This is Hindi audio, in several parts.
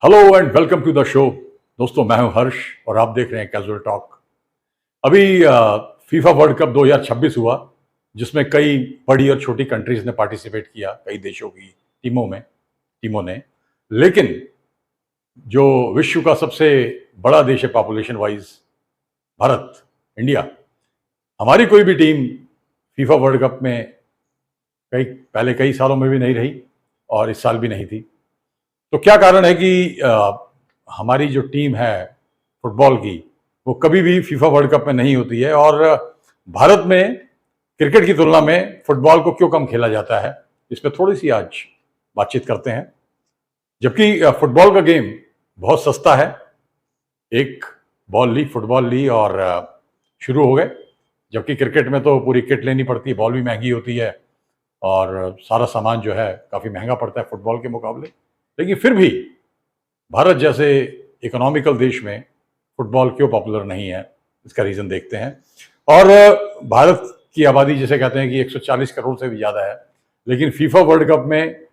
Hello and welcome to the show. दोस्तों, मैं हूं हर्ष और आप देख रहे हैं कैजुअल टॉक। अभी फीफा वर्ल्ड कप 2026 हुआ, जिसमें कई बड़ी और छोटी कंट्रीज ने पार्टिसिपेट किया, कई देशों की टीमों ने। लेकिन जो विश्व का सबसे बड़ा देश है पॉपुलेशन वाइज, भारत, इंडिया, हमारी कोई भी टीम फीफा वर्ल्ड कप में कई सालों में भी नहीं रही और इस साल भी नहीं थी। तो क्या कारण है कि हमारी जो टीम है फुटबॉल की, वो कभी भी फीफा वर्ल्ड कप में नहीं होती है? और भारत में क्रिकेट की तुलना में फुटबॉल को क्यों कम खेला जाता है, इस पर थोड़ी सी आज बातचीत करते हैं। जबकि फुटबॉल का गेम बहुत सस्ता है। एक बॉल ली, फुटबॉल ली और शुरू हो गए। जबकि क्रिकेट में तो पूरी किट लेनी पड़ती है, बॉल भी महंगी होती है और सारा सामान जो है काफ़ी महंगा पड़ता है फुटबॉल के मुकाबले। लेकिन फिर भी भारत जैसे इकोनॉमिकल देश में फुटबॉल क्यों पॉपुलर नहीं है, इसका रीज़न देखते हैं। और भारत की आबादी जिसे कहते हैं कि 140 करोड़ से भी ज़्यादा है, लेकिन फीफा वर्ल्ड कप में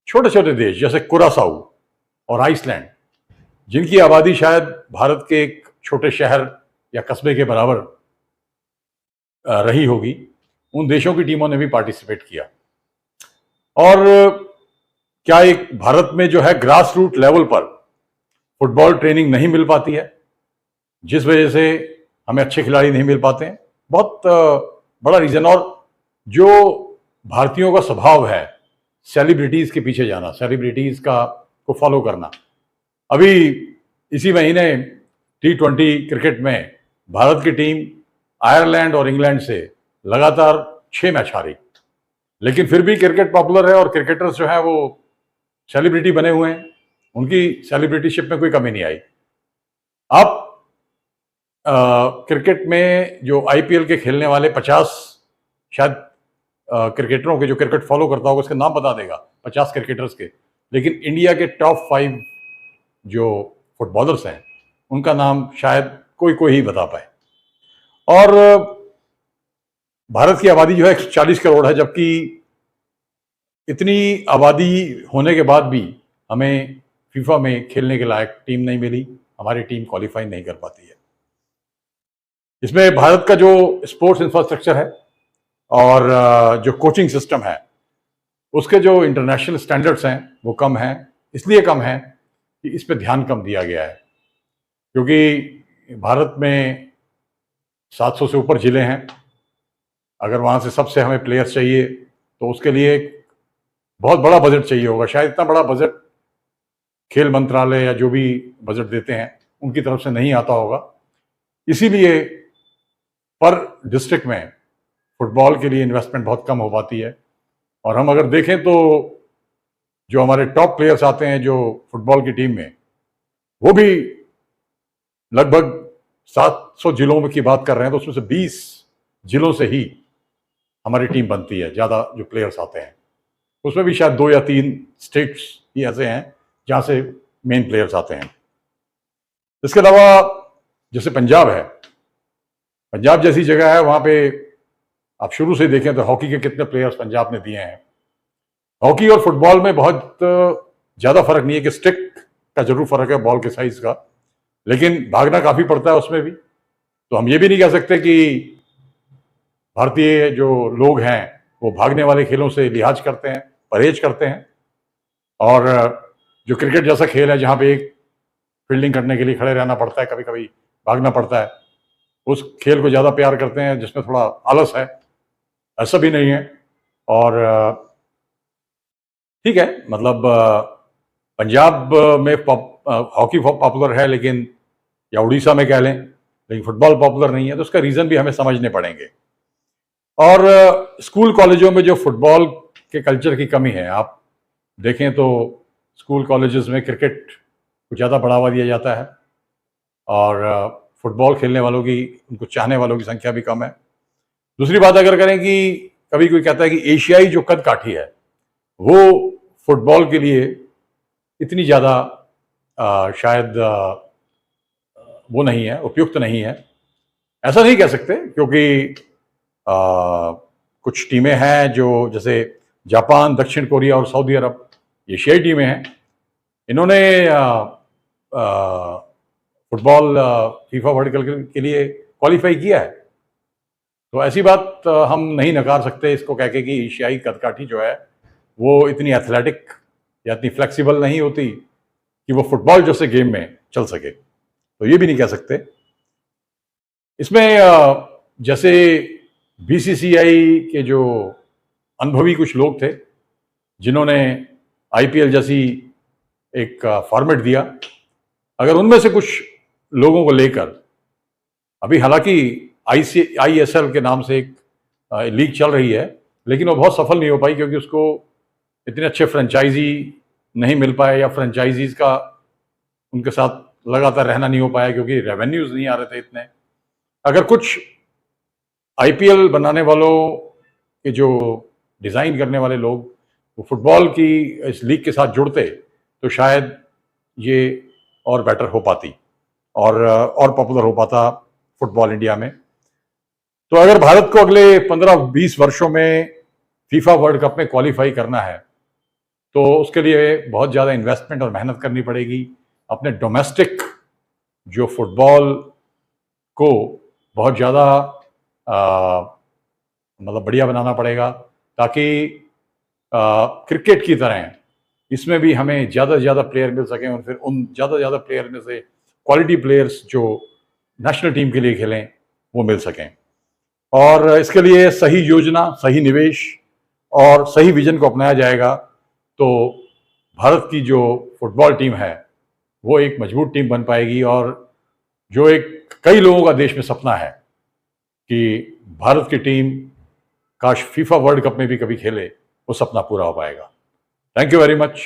छोटे छोटे देश जैसे कुरासाऊ और आइसलैंड, जिनकी आबादी शायद भारत के एक छोटे शहर या कस्बे के बराबर रही होगी, उन देशों की टीमों ने भी पार्टिसिपेट किया। और क्या एक भारत में जो है ग्रास रूट लेवल पर फुटबॉल ट्रेनिंग नहीं मिल पाती है, जिस वजह से हमें अच्छे खिलाड़ी नहीं मिल पाते हैं? बहुत बड़ा रीज़न। और जो भारतीयों का स्वभाव है सेलिब्रिटीज़ के पीछे जाना, सेलिब्रिटीज़ को फॉलो करना। अभी इसी महीने T20 क्रिकेट में भारत की टीम आयरलैंड और इंग्लैंड से लगातार 6 मैच हारी, लेकिन फिर भी क्रिकेट पॉपुलर है और क्रिकेटर्स जो हैं वो सेलिब्रिटी बने हुए हैं। उनकी सेलिब्रिटीशिप में कोई कमी नहीं आई। आप क्रिकेट में जो आईपीएल के खेलने वाले 50 शायद क्रिकेटरों के, जो क्रिकेट फॉलो करता होगा उसके नाम बता देगा, 50 क्रिकेटर्स के। लेकिन इंडिया के टॉप 5 जो फुटबॉलर्स हैं, उनका नाम शायद कोई कोई ही बता पाए। और भारत की आबादी जो है 140 करोड़ है, जबकि इतनी आबादी होने के बाद भी हमें फीफा में खेलने के लायक टीम नहीं मिली, हमारी टीम क्वालिफाई नहीं कर पाती है। इसमें भारत का जो स्पोर्ट्स इंफ्रास्ट्रक्चर है और जो कोचिंग सिस्टम है, उसके जो इंटरनेशनल स्टैंडर्ड्स हैं वो कम हैं। इसलिए कम है कि इस पर ध्यान कम दिया गया है, क्योंकि भारत में 700 से ऊपर ज़िले हैं। अगर वहाँ से सबसे हमें प्लेयर्स चाहिए तो उसके लिए एक बहुत बड़ा बजट चाहिए होगा। शायद इतना बड़ा बजट खेल मंत्रालय या जो भी बजट देते हैं उनकी तरफ से नहीं आता होगा। इसीलिए पर डिस्ट्रिक्ट में फुटबॉल के लिए इन्वेस्टमेंट बहुत कम हो पाती है। और हम अगर देखें तो जो हमारे टॉप प्लेयर्स आते हैं जो फुटबॉल की टीम में, वो भी लगभग 700 जिलों की बात कर रहे हैं, तो उसमें से 20 जिलों से ही हमारी टीम बनती है। ज़्यादा जो प्लेयर्स आते हैं उसमें भी शायद 2 या 3 स्टेट्स ही ऐसे हैं जहाँ से मेन प्लेयर्स आते हैं। इसके अलावा जैसे पंजाब है, पंजाब जैसी जगह है, वहाँ पे आप शुरू से देखें तो हॉकी के कितने प्लेयर्स पंजाब ने दिए हैं। हॉकी और फुटबॉल में बहुत ज़्यादा फर्क नहीं है, कि स्टिक का जरूर फर्क है, बॉल के साइज का, लेकिन भागना काफ़ी पड़ता है उसमें भी। तो हम ये भी नहीं कह सकते कि भारतीय जो लोग हैं वो भागने वाले खेलों से लिहाज करते हैं, परहेज करते हैं। और जो क्रिकेट जैसा खेल है जहाँ पे एक फील्डिंग करने के लिए खड़े रहना पड़ता है, कभी कभी भागना पड़ता है, उस खेल को ज़्यादा प्यार करते हैं, जिसमें थोड़ा आलस है। ऐसा भी नहीं है। और ठीक है, मतलब पंजाब में हॉकी पॉपुलर है, लेकिन या उड़ीसा में कह लें, लेकिन फुटबॉल पॉपुलर नहीं है। तो उसका रीज़न भी हमें समझने पड़ेंगे। और स्कूल कॉलेजों में जो फुटबॉल के कल्चर की कमी है, आप देखें तो स्कूल कॉलेजेस में क्रिकेट को ज़्यादा बढ़ावा दिया जाता है और फुटबॉल खेलने वालों की, उनको चाहने वालों की संख्या भी कम है। दूसरी बात अगर करें कि कभी कोई कहता है कि एशियाई जो कद काठी है वो फुटबॉल के लिए इतनी ज़्यादा शायद वो नहीं है, उपयुक्त नहीं है। ऐसा नहीं कह सकते, क्योंकि कुछ टीमें हैं जो, जैसे जापान, दक्षिण कोरिया और सऊदी अरब, एशियाई टीमें हैं, इन्होंने फुटबॉल फीफा वर्ल्ड कप के लिए क्वालिफाई किया है। तो ऐसी बात हम नहीं नकार सकते इसको कह के कि एशियाई कदकाठी जो है वो इतनी एथलेटिक या इतनी फ्लेक्सिबल नहीं होती कि वो फुटबॉल जैसे गेम में चल सके, तो ये भी नहीं कह सकते। इसमें जैसे बीसीसीआई के जो अनुभवी कुछ लोग थे जिन्होंने आईपीएल जैसी एक फॉर्मेट दिया, अगर उनमें से कुछ लोगों को लेकर, अभी हालांकि आईएसएल के नाम से एक लीग चल रही है, लेकिन वो बहुत सफल नहीं हो पाई क्योंकि उसको इतने अच्छे फ्रेंचाइजी नहीं मिल पाए या फ्रेंचाइजीज का उनके साथ लगातार रहना नहीं हो पाया क्योंकि रेवेन्यूज नहीं आ रहे थे इतने। अगर कुछ आईपीएल बनाने वालों के जो डिज़ाइन करने वाले लोग वो फुटबॉल की इस लीग के साथ जुड़ते तो शायद ये और बेटर हो पाती और पॉपुलर हो पाता फुटबॉल इंडिया में। तो अगर भारत को अगले 15-20 वर्षों में फीफा वर्ल्ड कप में क्वालिफाई करना है तो उसके लिए बहुत ज़्यादा इन्वेस्टमेंट और मेहनत करनी पड़ेगी। अपने डोमेस्टिक जो फुटबॉल को बहुत ज़्यादा मतलब बढ़िया बनाना पड़ेगा ताकि क्रिकेट की तरह इसमें भी हमें ज़्यादा से ज़्यादा प्लेयर मिल सकें और फिर उन ज़्यादा से ज़्यादा प्लेयर में से क्वालिटी प्लेयर्स जो नेशनल टीम के लिए खेलें वो मिल सकें। और इसके लिए सही योजना, सही निवेश और सही विजन को अपनाया जाएगा तो भारत की जो फुटबॉल टीम है वो एक मजबूत टीम बन पाएगी और जो एक कई लोगों का देश में सपना है कि भारत की टीम काश फीफा वर्ल्ड कप में भी कभी खेले, वो सपना पूरा हो पाएगा। Thank you very much.